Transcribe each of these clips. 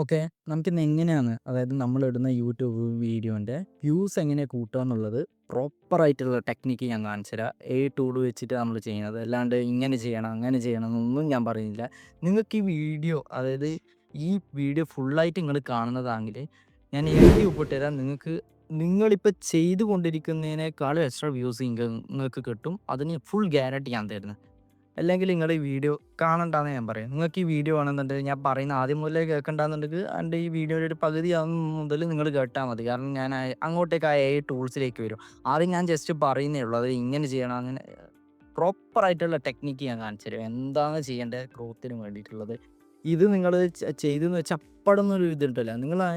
Okay. നമുക്കിന്ന് എങ്ങനെയാണ് നമ്മളിടുന്ന YouTube വീഡിയോൻ്റെ വ്യൂസ് എങ്ങനെ കൂട്ടുക എന്നുള്ളത് പ്രോപ്പറായിട്ടുള്ള ടെക്നിക്ക് ഞാൻ കാണിച്ചു തരാം. ടൂൾ വെച്ചിട്ട് നമ്മൾ ചെയ്യുന്നത്. അല്ലാണ്ട് ഇങ്ങനെ ചെയ്യണം, അങ്ങനെ ചെയ്യണം എന്നൊന്നും ഞാൻ പറയുന്നില്ല. നിങ്ങൾക്ക് ഈ വീഡിയോ ഈ വീഡിയോ ഫുള്ളായിട്ട് നിങ്ങൾ കാണുന്നതാണെങ്കിൽ ഞാൻ എഴുതി ഒപ്പിട്ട് തരാം. നിങ്ങളിപ്പോൾ ചെയ്തുകൊണ്ടിരിക്കുന്നതിനേക്കാളും എക്സ്ട്രാ വ്യൂസ് നിങ്ങൾക്ക് കിട്ടും. അതിന് ഫുൾ ഗ്യാരണ്ടി ഞാൻ തരുന്നു. അല്ലെങ്കിൽ നിങ്ങൾ ഈ വീഡിയോ കാണണ്ടാന്ന് ഞാൻ പറയും. നിങ്ങൾക്ക് ഈ വീഡിയോ വേണമെന്നുണ്ടെങ്കിൽ ഞാൻ പറയുന്ന ആദ്യം മുതലേ കേൾക്കണ്ടാന്നുണ്ടെങ്കിൽ എൻ്റെ ഈ വീഡിയോയുടെ ഒരു പകുതി മുതൽ നിങ്ങൾ കേട്ടാൽ മതി. കാരണം ഞാൻ അങ്ങോട്ടേക്ക് ആ AI ടൂൾസിലേക്ക് വരും. ആദ്യം ഞാൻ ജസ്റ്റ് പറയുന്നേ ഉള്ളൂ. അത് ഇങ്ങനെ ചെയ്യണം, അങ്ങനെ പ്രോപ്പറായിട്ടുള്ള ടെക്നിക്ക് ഞാൻ കാണിച്ചു തരും. എന്താണ് ചെയ്യേണ്ടത് ഗ്രോത്തിന് വേണ്ടിയിട്ടുള്ളത്. ഇത് നിങ്ങൾ ചെയ്തെന്ന് വെച്ചാൽ അപ്പടന്നൊരു ഇതുണ്ടല്ലോ. നിങ്ങൾ ആ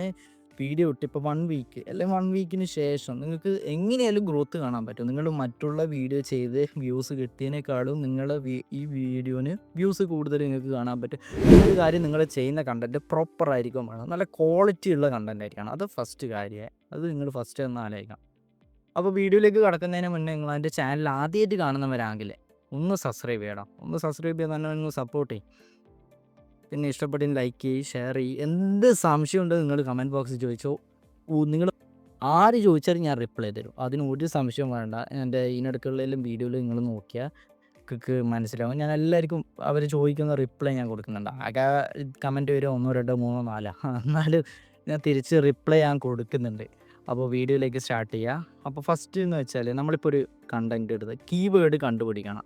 വീഡിയോ ഇട്ട് ഇപ്പോൾ 1 വീക്ക് അല്ലെങ്കിൽ 1 വീക്കിന് ശേഷം നിങ്ങൾക്ക് എങ്ങനെയായാലും ഗ്രോത്ത് കാണാൻ പറ്റും. നിങ്ങൾ മറ്റുള്ള വീഡിയോ ചെയ്ത് വ്യൂസ് കിട്ടിയതിനേക്കാളും ഈ വീഡിയോന് വ്യൂസ് കൂടുതൽ നിങ്ങൾക്ക് കാണാൻ പറ്റും. ഒരു കാര്യം നിങ്ങൾ ചെയ്യുന്ന കണ്ടൻറ്റ് പ്രോപ്പർ ആയിരിക്കും വേണം. നല്ല ക്വാളിറ്റി ഉള്ള കണ്ടൻറ്റ് ആയിരിക്കണം. അത് ഫസ്റ്റ് കാര്യമേ. അത് നിങ്ങൾ ഫസ്റ്റ് ഒന്ന് ആലോചിക്കണം. അപ്പോൾ വീഡിയോയിലേക്ക് കടക്കുന്നതിന് മുന്നേ നിങ്ങൾ എൻ്റെ ചാനൽ ആദ്യമായിട്ട് കാണുന്നവരാണെങ്കിൽ ഒന്ന് സബ്സ്ക്രൈബ് ചെയ്യണം. ഒന്ന് സബ്സ്ക്രൈബ് ചെയ്ത് തന്നെ ഒന്ന് സപ്പോർട്ട് ചെയ്യും. പിന്നെ ഇഷ്ടപ്പെട്ടെങ്കിൽ ലൈക്ക് ചെയ്യ്, ഷെയർ ചെയ്യ്. എന്ത് സംശയം ഉണ്ടോ നിങ്ങൾ കമൻറ്റ് ബോക്സിൽ ചോദിച്ചോ. നിങ്ങൾ ആര് ചോദിച്ചാലും ഞാൻ റിപ്ലൈ തരും. അതിന് ഒരു സംശയവും വേണ്ട. എൻ്റെ ഇതിനിടയ്ക്കുള്ളതിലും വീഡിയോയിൽ നിങ്ങൾ നോക്കിയാൽ നിങ്ങൾക്ക് മനസ്സിലാവും. ഞാൻ എല്ലാവർക്കും അവർ ചോദിക്കുന്ന റിപ്ലൈ ഞാൻ കൊടുക്കുന്നുണ്ട്. ആകെ കമൻറ്റ് വരും 1, 2, 3, 4 എന്നാലും ഞാൻ തിരിച്ച് റിപ്ലൈ ഞാൻ കൊടുക്കുന്നുണ്ട്. അപ്പോൾ വീഡിയോയിലേക്ക് സ്റ്റാർട്ട് ചെയ്യുക. അപ്പോൾ ഫസ്റ്റ് എന്ന് വെച്ചാൽ നമ്മളിപ്പോൾ ഒരു കണ്ടൻറ്റ് എടുത്ത് കീവേഡ് കണ്ടുപിടിക്കണം.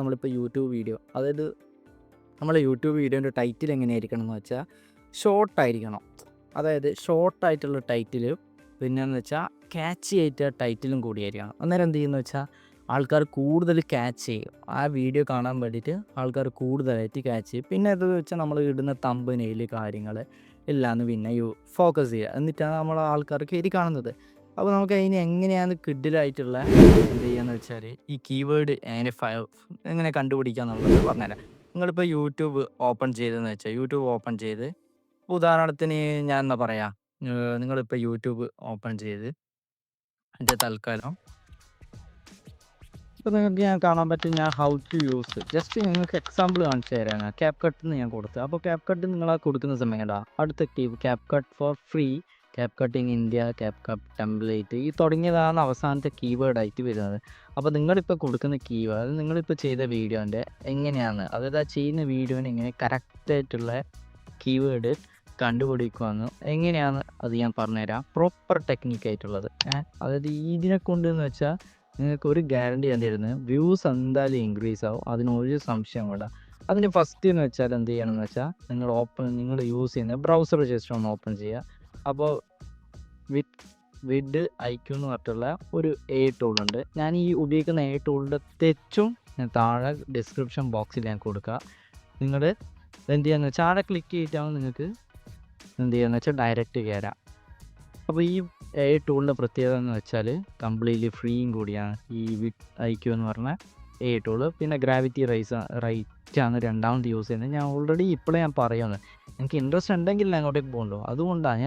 നമ്മളിപ്പോൾ യൂട്യൂബ് വീഡിയോ നമ്മളെ യൂട്യൂബ് വീഡിയോൻ്റെ ടൈറ്റിൽ എങ്ങനെയായിരിക്കണം എന്ന് വെച്ചാൽ ഷോർട്ടായിരിക്കണം. ഷോർട്ടായിട്ടുള്ള ടൈറ്റിൽ, പിന്നെയെന്ന് വെച്ചാൽ ക്യാച്ചി ആയിട്ട് ടൈറ്റിലും കൂടിയായിരിക്കണം. അന്നേരം എന്ത് ചെയ്യുമെന്ന് വെച്ചാൽ ആൾക്കാർ കൂടുതൽ ക്യാച്ച് ചെയ്യും. ആ വീഡിയോ കാണാൻ വേണ്ടിയിട്ട് ആൾക്കാർ കൂടുതലായിട്ട് ക്യാച്ച് ചെയ്യും. പിന്നെ അത് വെച്ചാൽ നമ്മൾ ഇടുന്ന തമ്പനെയിൽ കാര്യങ്ങൾ എല്ലാന്ന് പിന്നെ ഫോക്കസ് ചെയ്യുക. എന്നിട്ടാണ് നമ്മൾ ആൾക്കാർക്ക് ഇത് കാണുന്നത്. അപ്പോൾ നമുക്ക് അതിന് എങ്ങനെയാണ് കിഡിലായിട്ടുള്ള എന്ത് ചെയ്യുകയെന്ന് വെച്ചാൽ ഈ കീവേഡ് എങ്ങനെ കണ്ടുപിടിക്കുക എന്നുള്ളത് പറഞ്ഞുതരാം. നിങ്ങളിപ്പോൾ യൂട്യൂബ് ഓപ്പൺ ചെയ്തെന്ന് വെച്ചാൽ യൂട്യൂബ് ഓപ്പൺ ചെയ്ത് ഉദാഹരണത്തിന് ഞാൻ എന്താ പറയുക, നിങ്ങളിപ്പോൾ യൂട്യൂബ് ഓപ്പൺ ചെയ്ത് എൻ്റെ തൽക്കാലം ഇപ്പോൾ നിങ്ങൾക്ക് ഞാൻ കാണാൻ പറ്റും. ഞാൻ ഹൗ ടു യൂസ് ജസ്റ്റ് നിങ്ങൾക്ക് എക്സാമ്പിൾ കാണിച്ചു തരാണ്. ക്യാപ്കട്ട് ഞാൻ കൊടുത്തത്. അപ്പോൾ ക്യാപ്കട്ട് നിങ്ങൾ കൊടുക്കുന്ന സമയം കേട്ടോ അടുത്ത CapCut four free, CapCut in India, CapCut template ഈ തുടങ്ങിയതാണ് അവസാനത്തെ കീവേഡായിട്ട് വരുന്നത്. അപ്പോൾ നിങ്ങളിപ്പോൾ കൊടുക്കുന്ന കീവേഡ് നിങ്ങളിപ്പോൾ ചെയ്ത വീഡിയോൻ്റെ എങ്ങനെയാണ്, ആ ചെയ്യുന്ന വീഡിയോന് എങ്ങനെ കറക്റ്റായിട്ടുള്ള കീവേഡ് കണ്ടുപിടിക്കുമെന്ന് എങ്ങനെയാണ് അത് ഞാൻ പറഞ്ഞുതരാം. പ്രോപ്പർ ടെക്നിക്കായിട്ടുള്ളത്. ഇതിനെ കൊണ്ടെന്ന് വെച്ചാൽ നിങ്ങൾക്ക് ഒരു ഗ്യാരണ്ടി ഞാൻ തരുന്നത് വ്യൂസ് എന്തായാലും ഇൻക്രീസ് ആവും. അതിനൊരു സംശയം വേണ്ട. അതിന് ഫസ്റ്റ് എന്ന് വെച്ചാൽ എന്ത് ചെയ്യണമെന്ന് വെച്ചാൽ നിങ്ങൾ യൂസ് ചെയ്യുന്ന ബ്രൗസർ ജസ്റ്റ് ഒന്ന് ഓപ്പൺ ചെയ്യുക. അപ്പോൾ വിഡ് ഐക്യു എന്ന് പറഞ്ഞിട്ടുള്ള ഒരു ടൂളുണ്ട്. ഞാൻ ഈ ഉപയോഗിക്കുന്ന ടൂളിൻ്റെ തെച്ചും ഞാൻ താഴെ ഡിസ്ക്രിപ്ഷൻ ബോക്സിൽ ഞാൻ കൊടുക്കുക. നിങ്ങൾ എന്ത് ചെയ്യാന്ന് വെച്ചാൽ ആടെ ക്ലിക്ക് ചെയ്തിട്ടാണ് നിങ്ങൾക്ക് എന്ത് ചെയ്യാന്ന് വെച്ചാൽ ഡയറക്റ്റ് കയറാം. അപ്പോൾ ഈ ടൂളിൻ്റെ പ്രത്യേകത എന്ന് വെച്ചാൽ കംപ്ലീറ്റ്ലി ഫ്രീയും കൂടിയാണ് ഈ വിഡ് ഐക്യു എന്ന് പറഞ്ഞ ടൂള്. പിന്നെ ഗ്രാവിറ്റി റൈറ്റാണ് രണ്ടാമത് യൂസ് ചെയ്യുന്നത്. ഞാൻ ഓൾറെഡി ഇപ്പോഴേ ഞാൻ പറയുന്നത്, എനിക്ക് ഇൻട്രസ്റ്റ് ഉണ്ടെങ്കിൽ ഞാൻ അങ്ങോട്ടേക്ക് പോകുന്നുള്ളൂ. അതുകൊണ്ടാണ്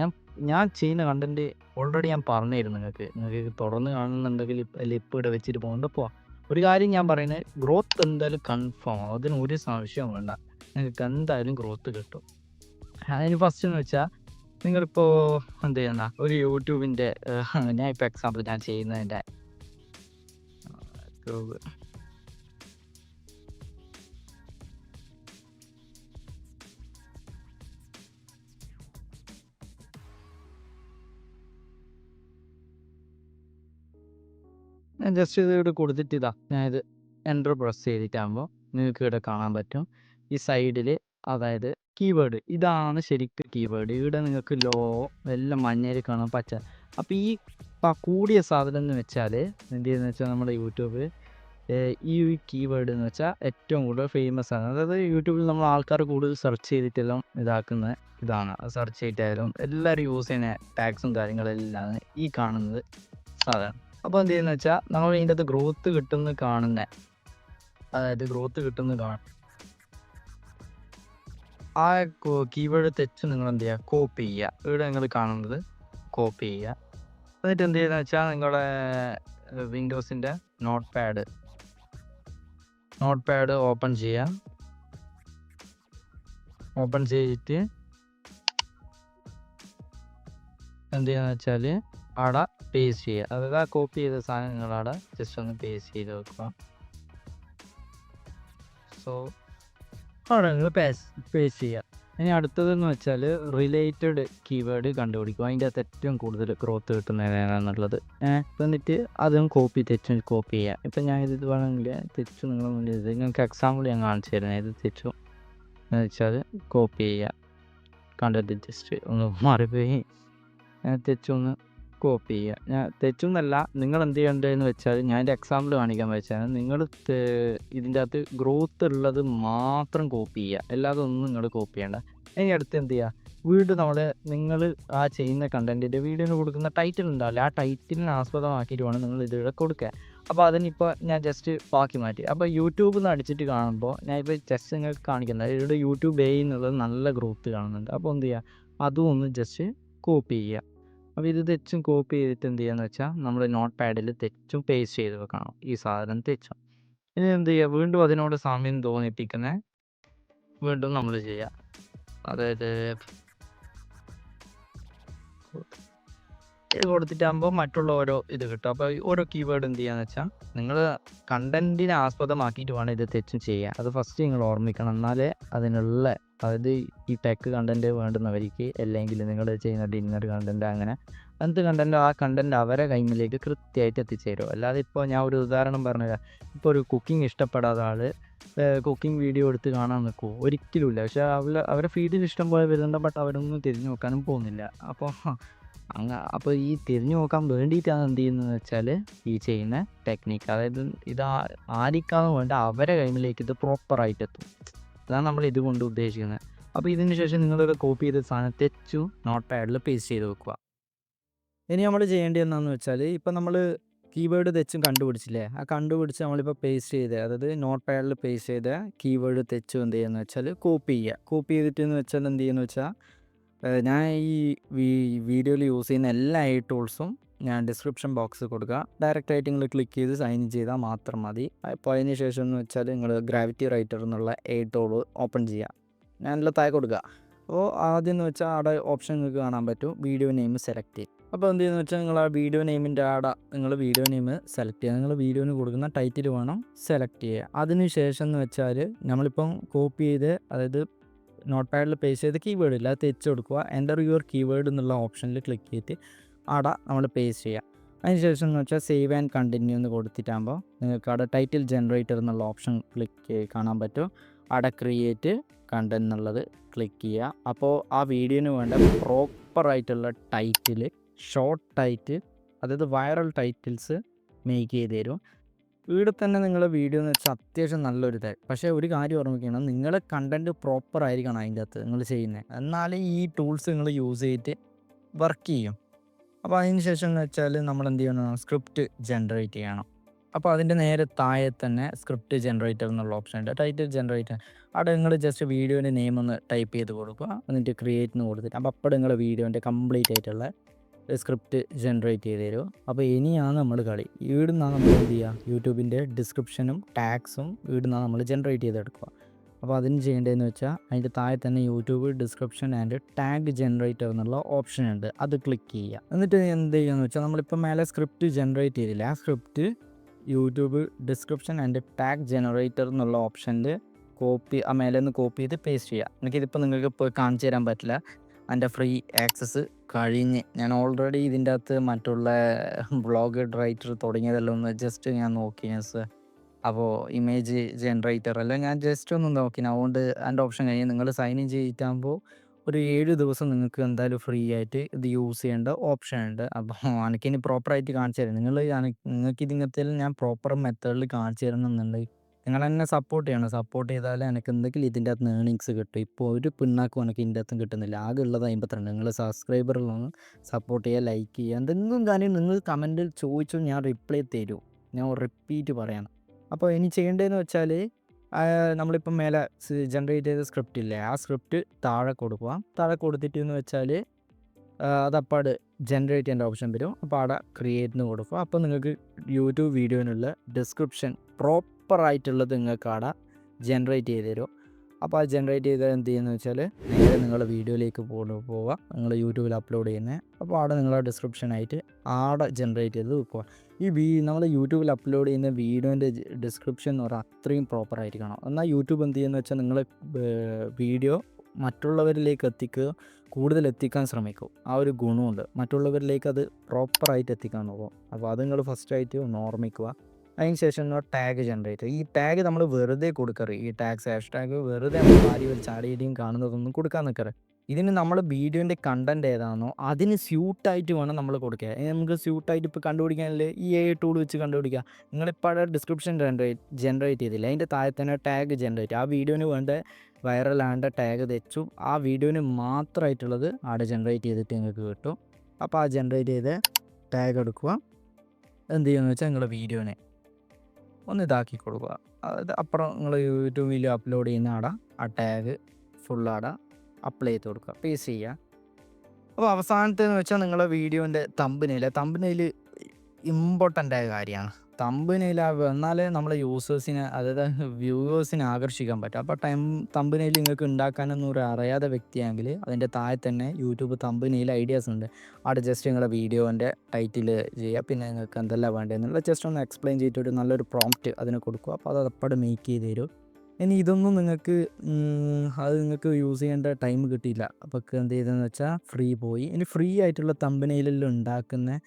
ഞാൻ ചെയ്യുന്ന കണ്ടൻറ്റ് ഓൾറെഡി ഞാൻ പറഞ്ഞിരുന്നു. നിങ്ങൾക്ക് തുടർന്ന് കാണുന്നുണ്ടെങ്കിൽ ഇപ്പോൾ ഇവിടെ വെച്ചിട്ട് പോകുന്നപ്പോൾ ഒരു കാര്യം ഞാൻ പറയുന്നത്, ഗ്രോത്ത് എന്തായാലും കൺഫേം ആവും. അതിന് ഒരു സംശയവും വേണ്ട. നിങ്ങൾക്ക് എന്തായാലും ഗ്രോത്ത് കിട്ടും. അതിന് ഫസ്റ്റ് എന്ന് വെച്ചാൽ നിങ്ങളിപ്പോൾ എന്ത് ചെയ്യണ്ട, ഒരു യൂട്യൂബിൻ്റെ ഞാൻ ഇപ്പോൾ എക്സാമ്പിൾ ഞാൻ ചെയ്യുന്നതിൻ്റെ ഞാൻ ജസ്റ്റ് ഇത് ഇവിടെ കൊടുത്തിട്ട് ഞാനിത് എൻ്റർ പ്രസ് ചെയ്തിട്ടാകുമ്പോൾ നിങ്ങൾക്ക് ഇവിടെ കാണാൻ പറ്റും ഈ സൈഡിൽ കീവേഡ് ഇതാണ് ശരിക്കും കീവേഡ്. ഇവിടെ നിങ്ങൾക്ക് എല്ലാം മഞ്ഞയിൽ കാണാം, പച്ച. അപ്പോൾ ഈ കൂടിയ സാധനം എന്ന് വെച്ചാൽ എന്ത് ചെയ്യുന്നത് വെച്ചാൽ നമ്മുടെ യൂട്യൂബ് ഈ കീവേഡ് എന്ന് വെച്ചാൽ ഏറ്റവും കൂടുതൽ ഫേമസ് ആണ്. യൂട്യൂബിൽ നമ്മൾ ആൾക്കാർ കൂടുതൽ സെർച്ച് ചെയ്തിട്ടെല്ലാം ഇതാക്കുന്ന ഇതാണ്. സെർച്ച് ചെയ്തിട്ടായാലും എല്ലാവരും യൂസ് ചെയ്യുന്ന ടാഗ്സും കാര്യങ്ങളെല്ലാം ഈ കാണുന്നത് സാധനം. അപ്പോൾ എന്ത് ചെയ്യുന്നത് വെച്ചാൽ നമ്മൾ ഇതിൻ്റെ അകത്ത് ഗ്രോത്ത് കിട്ടുന്ന ആ കീവേഡ് തെച്ച് നിങ്ങൾ എന്ത് ചെയ്യുക, കോപ്പി ചെയ്യുക. ഇവിടെ നിങ്ങൾ കാണുന്നത് കോപ്പി ചെയ്യുക. എന്നിട്ട് എന്ത് ചെയ്യുന്നത് വെച്ചാൽ നിങ്ങളുടെ വിൻഡോസിൻ്റെ നോട്ട് പാഡ് ഓപ്പൺ ചെയ്യുക. ഓപ്പൺ ചെയ്തിട്ട് എന്ത് ചെയ്യുകയെന്ന് വെച്ചാൽ അവിടെ പേസ്റ്റ് ചെയ്യുക. അതായത് ആ കോപ്പി ചെയ്ത സാധനം നിങ്ങളവിടെ ജസ്റ്റ് ഒന്ന് പേസ്റ്റ് ചെയ്ത് വെക്കുക. സോ അവിടെ നിങ്ങൾ പേസ്റ്റ് ചെയ്യുക. ഇനി അടുത്തതെന്ന് വെച്ചാൽ റിലേറ്റഡ് കീവേഡ് കണ്ടുപിടിക്കുക. അതിൻ്റെ അകത്ത് ഏറ്റവും കൂടുതൽ ഗ്രോത്ത് കിട്ടുന്നത് ഏതാണെന്നുള്ളത്. എന്നിട്ട് അതും തെച്ചും കോപ്പി ചെയ്യുക. ഇപ്പം ഞാൻ ഇത് വേണമെങ്കിൽ തെച്ചു നിങ്ങൾ മുന്നിൽ നിങ്ങൾക്ക് എക്സാമ്പിൾ ഞാൻ കാണിച്ചു തരുന്നത്. ഇത് തെച്ചു എന്ന് വെച്ചാൽ കോപ്പി ചെയ്യുക. കണ്ടിട്ട് ജസ്റ്റ് ഒന്ന് മാറിപ്പോയി. തെച്ചൊന്ന് കോപ്പി ചെയ്യുക. ഞാൻ തെച്ചൊന്നല്ല, നിങ്ങൾ എന്ത് ചെയ്യേണ്ടതെന്ന് വെച്ചാൽ ഞാൻ എൻ്റെ എക്സാമ്പിൾ കാണിക്കാൻ വെച്ചാൽ നിങ്ങൾ ഇതിൻ്റെ അകത്ത് ഗ്രോത്ത് ഉള്ളത് മാത്രം കോപ്പി ചെയ്യുക. അല്ലാതെ ഒന്നും നിങ്ങൾ കോപ്പി ചെയ്യേണ്ട. ഇനി അടുത്ത് എന്ത് ചെയ്യുക, നിങ്ങൾ ആ ചെയ്യുന്ന കണ്ടൻറ്റിൻ്റെ വീഡിയോന് കൊടുക്കുന്ന ടൈറ്റിൽ ഉണ്ടാവില്ല, ആ ടൈറ്റിലിനെ ആസ്പദമാക്കിയിട്ട് വേണം നിങ്ങൾ ഇതിവിടെ കൊടുക്കുക. അപ്പോൾ അതിനിപ്പോൾ ഞാൻ ജസ്റ്റ് ബാക്കി മാറ്റി. അപ്പോൾ യൂട്യൂബിൽ നിന്ന് അടിച്ചിട്ട് കാണുമ്പോൾ ഞാൻ ഇപ്പോൾ ജസ്റ്റ് നിങ്ങൾക്ക് കാണിക്കുന്നത് ഇവിടെ യൂട്യൂബ് എന്നുള്ളത് നല്ല ഗ്രോത്ത് കാണുന്നുണ്ട്. അപ്പോൾ എന്ത് ചെയ്യുക, അതും ഒന്ന് ജസ്റ്റ് കോപ്പി ചെയ്യുക. അപ്പോൾ ഇത് തെച്ചും കോപ്പി ചെയ്തിട്ട് എന്ത് ചെയ്യുകയെന്ന് വെച്ചാൽ നമ്മൾ നോട്ട് പാഡിൽ തെച്ചും പേസ്റ്റ് ചെയ്ത് വെക്കണം. ഈ സാധനം തെച്ചും. ഇനി എന്ത് ചെയ്യുക, വീണ്ടും അതിനോട് സാമ്യം തോന്നിപ്പിക്കുന്നത് വീണ്ടും നമ്മൾ ചെയ്യുക. അതായത് ഇത് കൊടുത്തിട്ടാകുമ്പോൾ മറ്റുള്ള ഓരോ ഇത് കിട്ടും. അപ്പോൾ ഓരോ കീവേഡ് എന്ത് ചെയ്യുകയെന്ന് വെച്ചാൽ നിങ്ങൾ കണ്ടൻറ്റിനെ ആസ്പദമാക്കിയിട്ട് വേണം ഇത് തെച്ചും ചെയ്യുക. അത് ഫസ്റ്റ് നിങ്ങൾ ഓർമ്മിക്കണം. എന്നാലേ അതിനുള്ള, അതായത് ഈ ടെക് കണ്ടൻറ്റ് വേണ്ടുന്നവർക്ക്, അല്ലെങ്കിൽ നിങ്ങൾ ചെയ്യുന്ന ഡിന്നർ കണ്ടൻറ്റ്, അങ്ങനെ എന്ത് കണ്ടൻറ്റോ ആ കണ്ടൻറ്റ് അവരെ കൈമിലേക്ക് കൃത്യമായിട്ട് എത്തിച്ചേരും. അല്ലാതെ ഇപ്പോൾ ഞാൻ ഒരു ഉദാഹരണം പറഞ്ഞുതരാം. ഇപ്പോൾ ഒരു കുക്കിംഗ് ഇഷ്ടപ്പെടാത്ത ആൾ കുക്കിംഗ് വീഡിയോ എടുത്ത് കാണാൻ നിൽക്കുമോ? ഒരിക്കലുമില്ല. പക്ഷേ അവരെ ഫീഡിൽ ഇഷ്ടം പോലെ വരുന്നുണ്ട്, ബട്ട് അവരൊന്നും തിരിഞ്ഞു നോക്കാനും പോകുന്നില്ല. അപ്പോൾ ഈ തിരിഞ്ഞു നോക്കാൻ വേണ്ടിയിട്ടാണ് എന്ത് ചെയ്യുന്നതെന്ന് വെച്ചാൽ ഈ ചെയ്യുന്ന ടെക്നിക്ക്, അതായത് ഇത് ആർക്കാണ് വേണ്ട അവരെ കൈമിലേക്ക് ഇത് പ്രോപ്പറായിട്ട് എത്തും. അതാണ് നമ്മൾ ഇതുകൊണ്ട് ഉദ്ദേശിക്കുന്നത്. അപ്പോൾ ഇതിന് ശേഷം നിങ്ങളിത് കോപ്പി ചെയ്ത സാധനം തെച്ചു നോട്ട് പാഡിൽ പേസ്റ്റ് ചെയ്ത് വെക്കുക. ഇനി നമ്മൾ ചെയ്യേണ്ടത് എന്താണെന്ന് വെച്ചാൽ, ഇപ്പം നമ്മൾ കീവേഡ് തെച്ചും കണ്ടുപിടിച്ചില്ലേ, ആ കണ്ടുപിടിച്ച് നമ്മളിപ്പോൾ പേസ്റ്റ് ചെയ്ത്, അതായത് നോട്ട് പാഡിൽ പേസ്റ്റ് ചെയ്ത കീവേഡ് തെച്ചും എന്ത് ചെയ്യുന്നത് വെച്ചാൽ കോപ്പി ചെയ്യുക. കോപ്പി ചെയ്തിട്ടെന്ന് വെച്ചാൽ എന്ത് ചെയ്യുന്നത് വെച്ചാൽ, ഞാൻ ഈ വീഡിയോയിൽ യൂസ് ചെയ്യുന്ന എല്ലാ ടൂൾസും ഞാൻ ഡിസ്ക്രിപ്ഷൻ ബോക്സ് കൊടുക്കുക. ഡയറക്റ്റായിട്ട് നിങ്ങൾ ക്ലിക്ക് ചെയ്ത് സൈൻ ചെയ്താൽ മാത്രം മതി. അപ്പോൾ അതിന് ശേഷം എന്ന് വെച്ചാൽ നിങ്ങൾ ഗ്രാവിറ്റി റൈറ്റർ എന്നുള്ള ടൂൾ ഓപ്പൺ ചെയ്യുക. ഞാനെല്ലാം താഴെ കൊടുക്കുക. അപ്പോൾ ആദ്യം എന്ന് വെച്ചാൽ അവിടെ ഓപ്ഷൻ നിങ്ങൾക്ക് കാണാൻ പറ്റും, വീഡിയോ നെയിം സെലക്ട് ചെയ്യും. അപ്പോൾ എന്ത് ചെയ്യുന്നത് വെച്ചാൽ നിങ്ങൾ ആ വീഡിയോ നെയിമിൻ്റെ അവിടെ നിങ്ങൾ വീഡിയോ നെയിം സെലക്ട് ചെയ്യുക. നിങ്ങൾ വീഡിയോന് കൊടുക്കുന്ന ടൈറ്റിൽ വേണം സെലക്ട് ചെയ്യുക. അതിന് ശേഷം എന്ന് വെച്ചാൽ നമ്മളിപ്പം കോപ്പി ചെയ്ത്, അതായത് നോട്ട് പാഡിൽ പേസ്റ്റ് ചെയ്ത് കീവേഡ് ഇല്ല, അത് തെച്ച് കൊടുക്കുക. എൻ്റർ യുവർ കീവേഡ് എന്നുള്ള ഓപ്ഷനിൽ ക്ലിക്ക് ചെയ്തിട്ട് അവിടെ നമ്മൾ പേസ്റ്റ് ചെയ്യുക. അതിന് ശേഷം എന്ന് വെച്ചാൽ സേവ് ആൻഡ് കണ്ടിന്യൂ എന്ന് കൊടുത്തിട്ടാകുമ്പോൾ നിങ്ങൾക്ക് അവിടെ ടൈറ്റിൽ ജനറേറ്റർ എന്നുള്ള ഓപ്ഷൻ ക്ലിക്ക് കാണാൻ പറ്റും. അവിടെ ക്രിയേറ്റ് കണ്ടന്റ് എന്നുള്ളത് ക്ലിക്ക് ചെയ്യുക. അപ്പോൾ ആ വീഡിയോന് വേണ്ട പ്രോപ്പറായിട്ടുള്ള ടൈറ്റിൽ, ഷോർട്ട് ടൈറ്റിൽ, അതായത് വൈറൽ ടൈറ്റിൽസ് മേക്ക് ചെയ്ത് തരും. ഇവിടെ തന്നെ നിങ്ങളുടെ വീഡിയോ എന്ന് വെച്ചാൽ അത്യാവശ്യം നല്ലൊരു പക്ഷേ ഒരു കാര്യം ഓർമ്മിക്കണം, നിങ്ങളുടെ കണ്ടൻറ്റ് പ്രോപ്പർ ആയിരിക്കണം അതിൻ്റെ അകത്ത് നിങ്ങൾ ചെയ്യുന്നത്. എന്നാലേ ഈ ടൂൾസ് നിങ്ങൾ യൂസ് ചെയ്തിട്ട് വർക്ക് ചെയ്യും. അപ്പോൾ അതിന് ശേഷം എന്ന് വെച്ചാൽ നമ്മൾ എന്ത് ചെയ്യണം, സ്ക്രിപ്റ്റ് ജനറേറ്റ് ചെയ്യണം. അപ്പോൾ അതിൻ്റെ നേരെ താഴെ തന്നെ സ്ക്രിപ്റ്റ് ജനറേറ്റർ എന്നുള്ള ഓപ്ഷൻ ഉണ്ട്, ടൈറ്റിൽ ജനറേറ്റർ. അവിടെ നിങ്ങൾ ജസ്റ്റ് വീഡിയോൻ്റെ നെയിം ഒന്ന് ടൈപ്പ് ചെയ്ത് കൊടുക്കുക, എന്നിട്ട് ക്രിയേറ്റ് എന്ന് കൊടുത്തിട്ട് അപ്പോൾ നിങ്ങളുടെ വീഡിയോൻ്റെ കംപ്ലീറ്റ് ആയിട്ടുള്ള സ്ക്രിപ്റ്റ് ജനറേറ്റ് ചെയ്ത് തരും. അപ്പോൾ ഇനിയാണ് നമ്മൾ കളി. ഇവിടുന്നാണ് നമ്മൾ എന്ത് ചെയ്യുക, യൂട്യൂബിൻ്റെ ഡിസ്ക്രിപ്ഷനും ടാഗ്സും ഇവിടുന്നാണ് നമ്മൾ ജനറേറ്റ് ചെയ്തെടുക്കുക. അപ്പോൾ അതിന് ചെയ്യേണ്ടതെന്ന് വെച്ചാൽ അതിൻ്റെ താഴെ തന്നെ YouTube description and tag generator എന്നുള്ള ഓപ്ഷൻ ഉണ്ട്, അത് ക്ലിക്ക് ചെയ്യുക. എന്നിട്ട് എന്ത് ചെയ്യുകയെന്ന് വെച്ചാൽ നമ്മളിപ്പോൾ മേലെ സ്ക്രിപ്റ്റ് ജനറേറ്റ് ചെയ്തില്ല, ആ script YouTube description and tag generator എന്നുള്ള ഓപ്ഷനിൽ ആ മേലെ നിന്ന് കോപ്പി ചെയ്ത് പേസ്റ്റ് ചെയ്യുക. എനിക്കിതിപ്പോൾ നിങ്ങൾക്ക് ഇപ്പോൾ കാണിച്ചു തരാൻ പറ്റില്ല, എൻ്റെ ഫ്രീ ആക്സസ് കഴിഞ്ഞ്. ഞാൻ ഓൾറെഡി ഇതിൻ്റെ അകത്ത് മറ്റുള്ള വ്ളോഗ് റൈറ്റർ തുടങ്ങിയതെല്ലാം ഒന്ന് ജസ്റ്റ് ഞാൻ നോക്കി. അപ്പോൾ ഇമേജ് ജനറേറ്റർ എല്ലാം ഞാൻ ജസ്റ്റ് ഒന്ന് നോക്കി. അതുകൊണ്ട് എൻ്റെ ഓപ്ഷൻ കഴിഞ്ഞ് നിങ്ങൾ സൈൻ ഇൻ ചെയ്തിട്ടാകുമ്പോൾ ഒരു 7 ദിവസം നിങ്ങൾക്ക് എന്തായാലും ഫ്രീ ആയിട്ട് ഇത് യൂസ് ചെയ്യേണ്ട ഓപ്ഷൻ ഉണ്ട്. അപ്പോൾ എനിക്കിനി പ്രോപ്പറായിട്ട് കാണിച്ചു തരാം. നിങ്ങൾക്ക് ഇതിങ്ങനത്തെ ഞാൻ പ്രോപ്പർ മെത്തേഡിൽ കാണിച്ചു തരണമെന്നുണ്ടെങ്കിൽ നിങ്ങൾ എന്നെ സപ്പോർട്ട് ചെയ്യണം. സപ്പോർട്ട് ചെയ്താലേ എനിക്ക് എന്തെങ്കിലും ഇതിൻ്റെ അകത്ത് ഏണിങ്സ് കിട്ടും. ഇപ്പോൾ ഒരു പിണ്ണാക്കും എനിക്ക് ഇതിൻ്റെ അകത്തും കിട്ടുന്നില്ല. ആകെ ഉള്ളത് 52. നിങ്ങൾ സബ്സ്ക്രൈബറുള്ളൊന്ന് സപ്പോർട്ട് ചെയ്യുക, ലൈക്ക് ചെയ്യുക, എന്തെങ്കിലും കാര്യം നിങ്ങൾ കമൻറ്റിൽ ചോദിച്ചു ഞാൻ റിപ്ലൈ തരും. ഞാൻ റിപ്പീറ്റ് പറയണം. അപ്പോൾ ഇനി ചെയ്യേണ്ടതെന്ന് വെച്ചാൽ നമ്മളിപ്പം മേലെ ജനറേറ്റ് ചെയ്ത സ്ക്രിപ്റ്റ് ഇല്ലേ, ആ സ്ക്രിപ്റ്റ് താഴെ കൊടുക്കുക. താഴെ കൊടുത്തിട്ട് എന്ന് വെച്ചാൽ അതപ്പാട് ജനറേറ്റ് ചെയ്യേണ്ട ഓപ്ഷൻ വരും. അപ്പോൾ അവിടെ ക്രിയേറ്റ് എന്ന് കൊടുക്കുക. അപ്പോൾ നിങ്ങൾക്ക് യൂട്യൂബ് വീഡിയോനുള്ള ഡിസ്ക്രിപ്ഷൻ പ്രോപ്പറായിട്ടുള്ളത് നിങ്ങൾക്ക് അവിടെ ജനറേറ്റ് ചെയ്ത് തരും. അപ്പോൾ അത് ജനറേറ്റ് ചെയ്താൽ എന്ത് ചെയ്യുന്നത് വെച്ചാൽ നേരെ നിങ്ങളുടെ വീഡിയോയിലേക്ക് പോവുക, നിങ്ങൾ യൂട്യൂബിൽ അപ്ലോഡ് ചെയ്യുന്നത്. അപ്പോൾ അവിടെ നിങ്ങളെ ഡിസ്ക്രിപ്ഷനായിട്ട് ആടെ ജനറേറ്റ് ചെയ്ത് വെക്കുക. നമ്മൾ യൂട്യൂബിൽ അപ്ലോഡ് ചെയ്യുന്ന വീഡിയോൻ്റെ ഡിസ്ക്രിപ്ഷൻ എന്ന് പറഞ്ഞാൽ അത്രയും പ്രോപ്പറായിരിക്കണം. എന്നാൽ യൂട്യൂബ് എന്ത് ചെയ്യുന്നത് വെച്ചാൽ നിങ്ങൾ വീഡിയോ മറ്റുള്ളവരിലേക്ക് കൂടുതൽ എത്തിക്കാൻ ശ്രമിക്കും. ആ ഒരു ഗുണമുണ്ട്. മറ്റുള്ളവരിലേക്ക് അത് പ്രോപ്പറായിട്ട് എത്തിക്കാൻ നോക്കും. അപ്പോൾ അത് നിങ്ങൾ ഫസ്റ്റായിട്ട് ഒന്ന് ഓർമ്മിക്കുക. അതിന് ശേഷം ടാഗ് ജനറേറ്റ്. ഈ ടാഗ് നമ്മൾ വെറുതെ കൊടുക്കരുത്. ഈ ടാഗ്സ് ഹാഷ്ടാഗ് വെറുതെ നമ്മൾ വാരി വലിച്ച് ആടെയും കാണുന്നതൊന്നും കൊടുക്കാൻ നിൽക്കരുത്. ഇതിന് നമ്മൾ വീഡിയോൻ്റെ കണ്ടൻറ് ഏതാണോ അതിന് സ്യൂട്ടായിട്ട് വേണം നമ്മൾ കൊടുക്കുക. നമുക്ക് സ്യൂട്ടായിട്ട് ഇപ്പോൾ കണ്ടുപിടിക്കാനില്ല, ഈ AI ടൂൾ വെച്ച് കണ്ടുപിടിക്കുക. നിങ്ങളിപ്പോൾ ഡിസ്ക്രിപ്ഷൻ ജനറേറ്റ് ചെയ്തില്ല, അതിൻ്റെ താഴെ തന്നെ ടാഗ് ജനറേറ്റ്. ആ വീഡിയോന് വേണ്ട വൈറലാണ്ട ടാഗ് തെച്ചു ആ വീഡിയോന് മാത്രമായിട്ടുള്ളത് അവിടെ ജനറേറ്റ് ചെയ്തിട്ട് നിങ്ങൾക്ക് കിട്ടും. അപ്പോൾ ആ ജനറേറ്റ് ചെയ്ത് ടാഗ് എടുക്കുക. എന്ത് ചെയ്യുമെന്ന് വെച്ചാൽ നിങ്ങളുടെ വീഡിയോനെ ഒന്ന് ഇതാക്കി കൊടുക്കുക. അതായത് അപ്പുറം നിങ്ങൾ യൂട്യൂബിൽ അപ്ലോഡ് ചെയ്യുന്ന ആടെ ആ ടാഗ് ഫുൾ ആടെ അപ്ലൈ ചെയ്ത് കൊടുക്കുക, പേസ്റ്റ് ചെയ്യുക. അപ്പോൾ അവസാനത്തേന്ന് വെച്ചാൽ നിങ്ങളുടെ വീഡിയോൻ്റെ തമ്പനെയിൽ ഇമ്പോർട്ടൻ്റ് ആയ കാര്യമാണ്. തമ്പനെയിൽ എന്നാലേ നമ്മളെ യൂസേഴ്സിനെ, അതായത് വ്യൂവേഴ്സിനെ ആകർഷിക്കാൻ പറ്റും. അപ്പോൾ തമ്പനെയിൽ നിങ്ങൾക്ക് ഉണ്ടാക്കാനൊന്നും ഒരു അറിയാത്ത വ്യക്തിയാണെങ്കിൽ അതിൻ്റെ താഴെ തന്നെ യൂട്യൂബ് തമ്പനെയിൽ ഐഡിയാസ് ഉണ്ട്. അവിടെ ജസ്റ്റ് നിങ്ങളുടെ വീഡിയോൻ്റെ ടൈറ്റിൽ ചെയ്യുക, പിന്നെ നിങ്ങൾക്ക് എന്തെല്ലാം വേണ്ടതെന്നുള്ള ജസ്റ്റ് ഒന്ന് എക്സ്പ്ലെയിൻ ചെയ്തിട്ട് നല്ലൊരു പ്രോംപ്റ്റ് അതിന് കൊടുക്കുക. അപ്പോൾ അത് അപ്പോഴും മേക്ക് ചെയ്ത് തരും. ഇനി ഇതൊന്നും നിങ്ങൾക്ക് യൂസ് ചെയ്യേണ്ട ടൈം കിട്ടിയില്ല. അപ്പോൾ എന്ത് ചെയ്തതെന്ന് വെച്ചാൽ ഫ്രീ പോയി. ഇനി ഫ്രീ ആയിട്ടുള്ള തമ്പനെയിലെല്ലാം ഉണ്ടാക്കുന്ന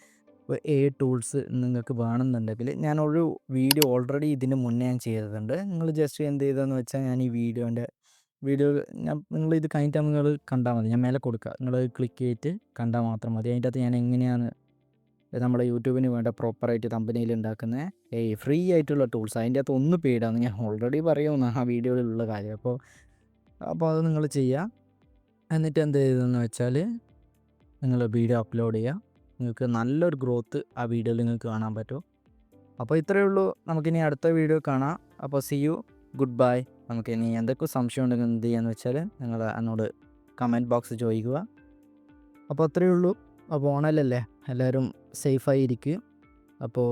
AI ടൂൾസ് നിങ്ങൾക്ക് വേണമെന്നുണ്ടെങ്കിൽ ഞാനൊരു വീഡിയോ ഓൾറെഡി ഇതിന് മുന്നേ ഞാൻ ചെയ്തിട്ടുണ്ട്. നിങ്ങൾ ജസ്റ്റ് എന്ത് ചെയ്തതെന്ന് വെച്ചാൽ ഞാൻ ഈ വീഡിയോ നിങ്ങൾ ഇത് കഴിഞ്ഞിട്ട് നിങ്ങൾ കണ്ടാൽ മതി. ഞാൻ മേലെ കൊടുക്കുക, നിങ്ങൾ ക്ലിക്ക് ചെയ്തിട്ട് കണ്ടാൽ മാത്രം മതി. അതിൻ്റെ അകത്ത് ഞാൻ എങ്ങനെയാണ് നമ്മുടെ യൂട്യൂബിന് വേണ്ട പ്രോപ്പറായിട്ട് തമ്പനെയിൽ ഉണ്ടാക്കുന്ന ഫ്രീ ആയിട്ടുള്ള ടൂൾസ്, അതിൻ്റെ അകത്ത് ഒന്ന് പെയ്ഡാണ് ഞാൻ ഓൾറെഡി പറയുമെന്ന് ആ വീഡിയോയിലുള്ള കാര്യം. അപ്പോൾ അത് നിങ്ങൾ ചെയ്യുക. എന്നിട്ട് എന്ത് ചെയ്തതെന്ന് വെച്ചാൽ നിങ്ങൾ വീഡിയോ അപ്ലോഡ് ചെയ്യുക. നിങ്ങൾക്ക് നല്ലൊരു ഗ്രോത്ത് ആ വീഡിയോയിൽ നിങ്ങൾക്ക് കാണാൻ പറ്റും. അപ്പോൾ ഇത്രയേ ഉള്ളൂ. നമുക്കിനി അടുത്ത വീഡിയോ കാണാം. അപ്പോൾ സി യു, ഗുഡ് ബൈ. നമുക്കിനി എന്തൊക്കെ സംശയം ഉണ്ടെങ്കിൽ എന്ത് ചെയ്യാന്ന് വെച്ചാൽ നിങ്ങൾ എന്നോട് കമൻറ്റ് ബോക്സ് ചോദിക്കുക. അപ്പോൾ അത്രയേ ഉള്ളൂ. അപ്പോൾ ഓണമല്ലേ, എല്ലാവരും സേഫായി ഇരിക്കുക. അപ്പോൾ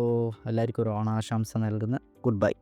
എല്ലാവർക്കും ഒരു ഓണാശംസ നൽകുന്നു. Good bye.